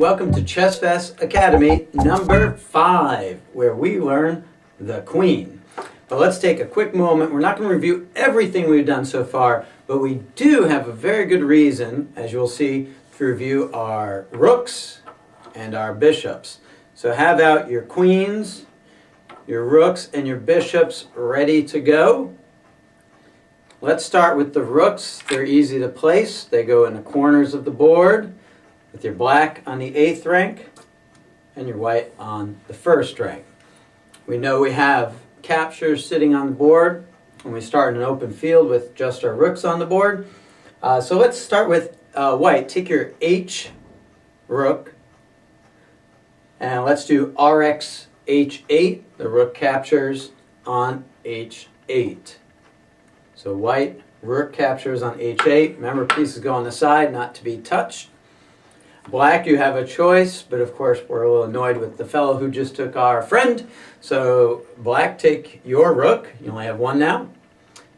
welcome to ChessFest Academy number 5, where we learn the queen. But let's take a quick moment. We're not going to review everything we've done so far, but we do have a very good reason, as you'll see, to review our rooks and our bishops. So have out your queens, your rooks, and your bishops ready to go. Let's start with the rooks. They're easy to place. They go in the corners of the board with your black on the 8th rank and your white on the 1st rank. We know we have captures sitting on the board when we start in an open field with just our rooks on the board. So let's start with white. Take your H rook and let's do RX H8. The rook captures on H8. So white rook captures on H8. Remember, pieces go on the side, not to be touched. Black, you have a choice, but of course we're a little annoyed with the fellow who just took our friend. So black, take your rook, you only have one now,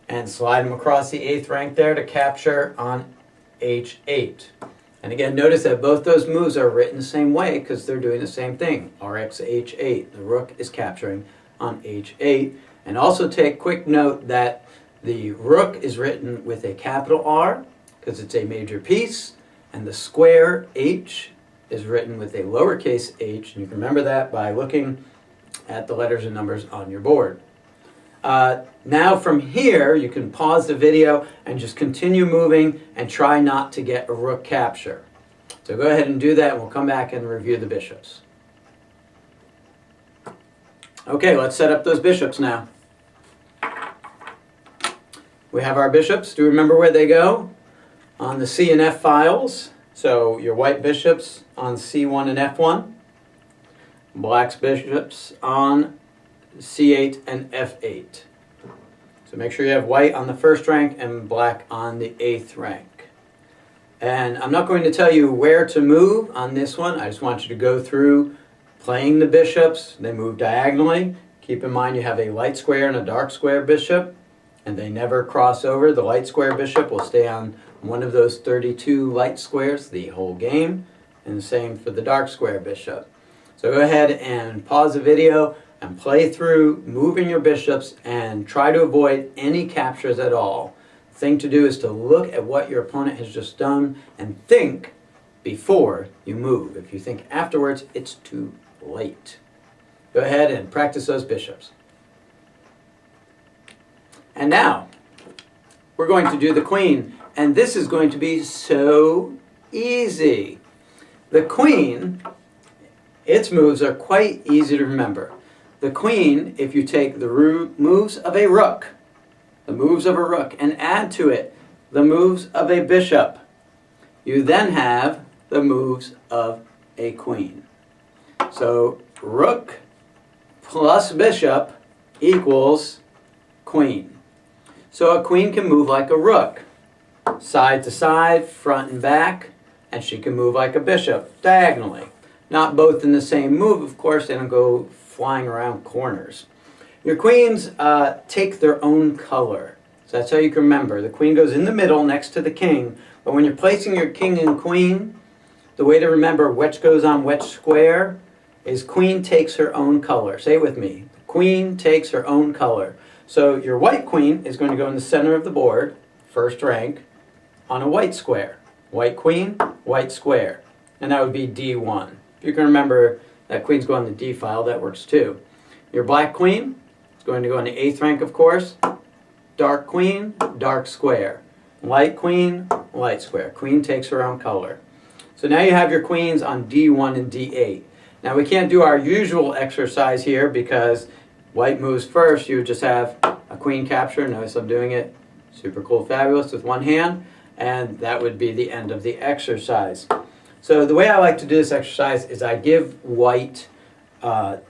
and slide him across the 8th rank there to capture on H8. And again, notice that both those moves are written the same way because they're doing the same thing. RX H8, the rook is capturing on H8. And also take quick note that the rook is written with a capital R because it's a major piece, and the square H is written with a lowercase h, and you can remember that by looking at the letters and numbers on your board. Now from here, you can pause the video and just continue moving and try not to get a rook capture. So go ahead and do that, and we'll come back and review the bishops. Okay, let's set up those bishops now. We have our bishops. Do you remember where they go? On the C and F files. So your white bishops on C1 and F1. Black's bishops on C8 and F8. So make sure you have white on the 1st rank and black on the 8th rank. And I'm not going to tell you where to move on this one. I just want you to go through playing the bishops. They move diagonally. Keep in mind you have a light square and a dark square bishop, and they never cross over. The light square bishop will stay on one of those 32 light squares the whole game, and the same for the dark square bishop. So go ahead and pause the video and play through moving your bishops and try to avoid any captures at all. The thing to do is to look at what your opponent has just done and think before you move. If you think afterwards, it's too late. Go ahead and practice those bishops. And now, we're going to do the queen, and this is going to be so easy. The queen, its moves are quite easy to remember. The queen, if you take the moves of a rook, and add to it the moves of a bishop, you then have the moves of a queen. So rook plus bishop equals queen. So a queen can move like a rook, side to side, front and back, and she can move like a bishop, diagonally. Not both in the same move, of course, they don't go flying around corners. Your queens take their own color. So that's how you can remember. The queen goes in the middle next to the king, but when you're placing your king and queen, the way to remember which goes on which square is queen takes her own color. Say it with me. The queen takes her own color. So your white queen is going to go in the center of the board, 1st rank, on a white square. White queen, white square. And that would be D1. If you can remember that queen's going on the D file, that works too. Your black queen is going to go on the 8th rank, of course. Dark queen, dark square. Light queen, light square. Queen takes her own color. So now you have your queens on D1 and D8. Now we can't do our usual exercise here because white moves first. You would just have a queen capture. Notice I'm doing it super cool, fabulous with one hand, and that would be the end of the exercise. So the way I like to do this exercise is I give white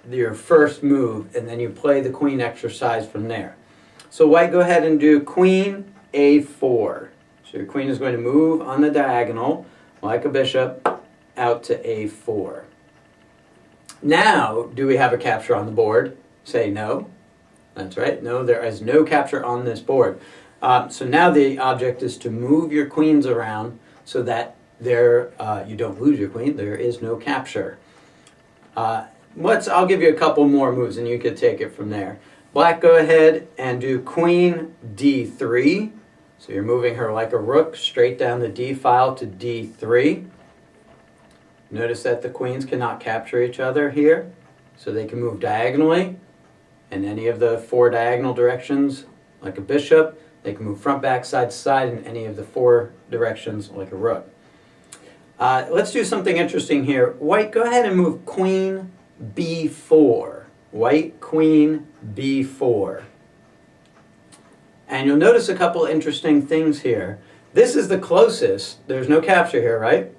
your first move, and then you play the queen exercise from there. So white, go ahead and do queen A4. So your queen is going to move on the diagonal like a bishop out to A4. Now, do we have a capture on the board? Say no. That's right. No, there is no capture on this board. So now the object is to move your queens around so that there you don't lose your queen. There is no capture. I'll give you a couple more moves, and you could take it from there. Black, go ahead and do queen d3. So you're moving her like a rook straight down the d file to d3. Notice that the queens cannot capture each other here, so they can move diagonally in any of the 4 diagonal directions like a bishop. They can move front, back, side to side in any of the 4 directions like a rook. Let's do something interesting here. White, go ahead and move queen b4. White, queen b4. And you'll notice a couple interesting things here. This is the closest. There's no capture here, right?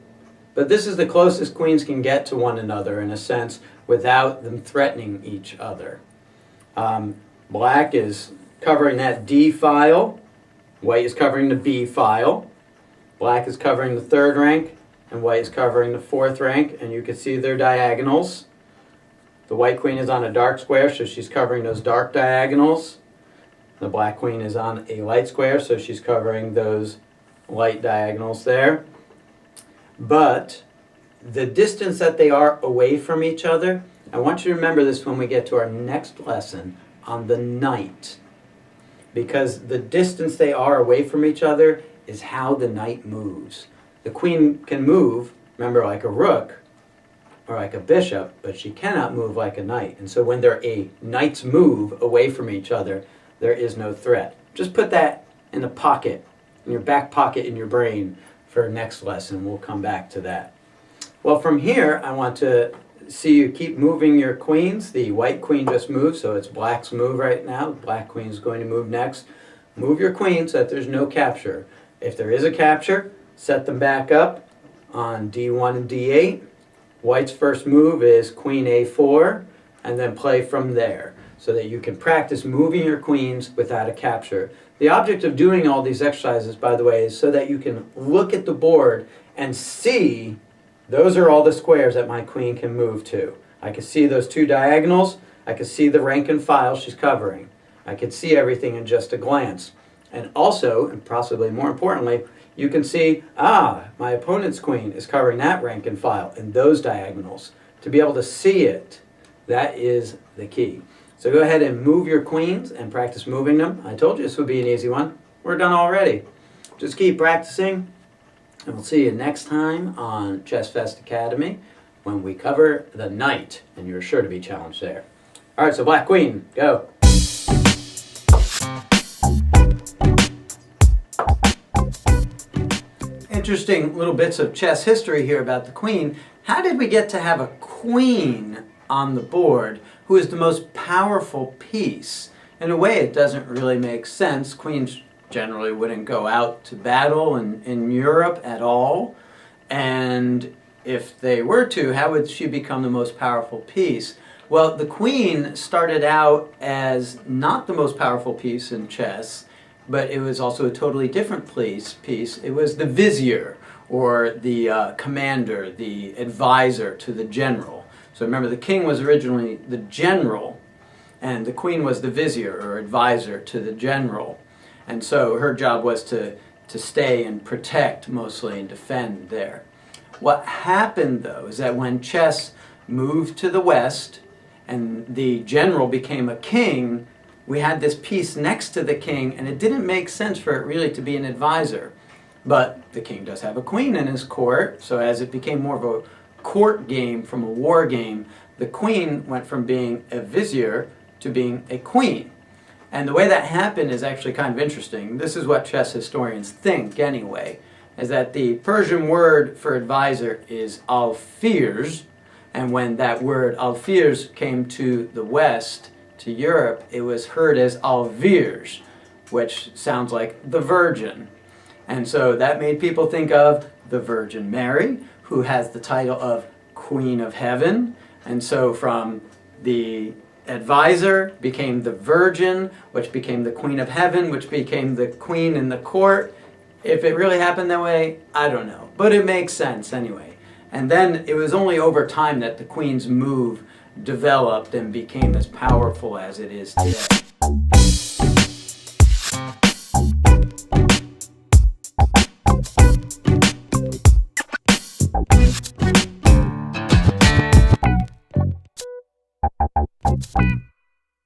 But this is the closest queens can get to one another in a sense without them threatening each other. Black is covering that D file. White is covering the B file. Black is covering the 3rd rank, and white is covering the 4th rank, and you can see their diagonals. The white queen is on a dark square, so she's covering those dark diagonals. The black queen is on a light square, so she's covering those light diagonals there. But the distance that they are away from each other, I want you to remember this when we get to our next lesson on the knight. Because the distance they are away from each other is how the knight moves. The queen can move, remember, like a rook or like a bishop, but she cannot move like a knight. And so when they're a knight's move away from each other, there is no threat. Just put that in the pocket, in your back pocket in your brain for next lesson. We'll come back to that. Well, from here, I want to see you keep moving your queens. The white queen just moved, so it's black's move right now. Black queen is going to move next. Move your queens so that there's no capture. If there is a capture, set them back up on D1 and D8. White's first move is queen A4, and then play from there so that you can practice moving your queens without a capture. The object of doing all these exercises, by the way, is so that you can look at the board and see those are all the squares that my queen can move to. I can see those 2 diagonals. I can see the rank and file she's covering. I can see everything in just a glance. And also, and possibly more importantly, you can see, my opponent's queen is covering that rank and file and those diagonals. To be able to see it, that is the key. So go ahead and move your queens and practice moving them. I told you this would be an easy one. We're done already. Just keep practicing, and we'll see you next time on ChessFest Academy when we cover the knight, and you're sure to be challenged there. All right, so black queen, go. Interesting little bits of chess history here about the queen. How did we get to have a queen on the board who is the most powerful piece? In a way, it doesn't really make sense. Queens generally wouldn't go out to battle in Europe at all. And if they were to, how would she become the most powerful piece? Well, the queen started out as not the most powerful piece in chess, but it was also a totally different piece. It was the vizier, or the commander, the advisor to the general. So remember, the king was originally the general, and the queen was the vizier, or advisor to the general. And so her job was to stay and protect mostly and defend there. What happened, though, is that when chess moved to the West and the general became a king, we had this piece next to the king, and it didn't make sense for it really to be an advisor. But the king does have a queen in his court, so as it became more of a court game from a war game, the queen went from being a vizier to being a queen. And the way that happened is actually kind of interesting. This is what chess historians think anyway, is that the Persian word for advisor is alfirs, and when that word alfirs came to the West, to Europe, it was heard as alvirs, which sounds like the Virgin. And so that made people think of the Virgin Mary, who has the title of Queen of Heaven. And so from the advisor became the Virgin, which became the Queen of Heaven, which became the queen in the court. If it really happened that way, I don't know. But it makes sense anyway. And then it was only over time that the queen's move developed and became as powerful as it is today. you.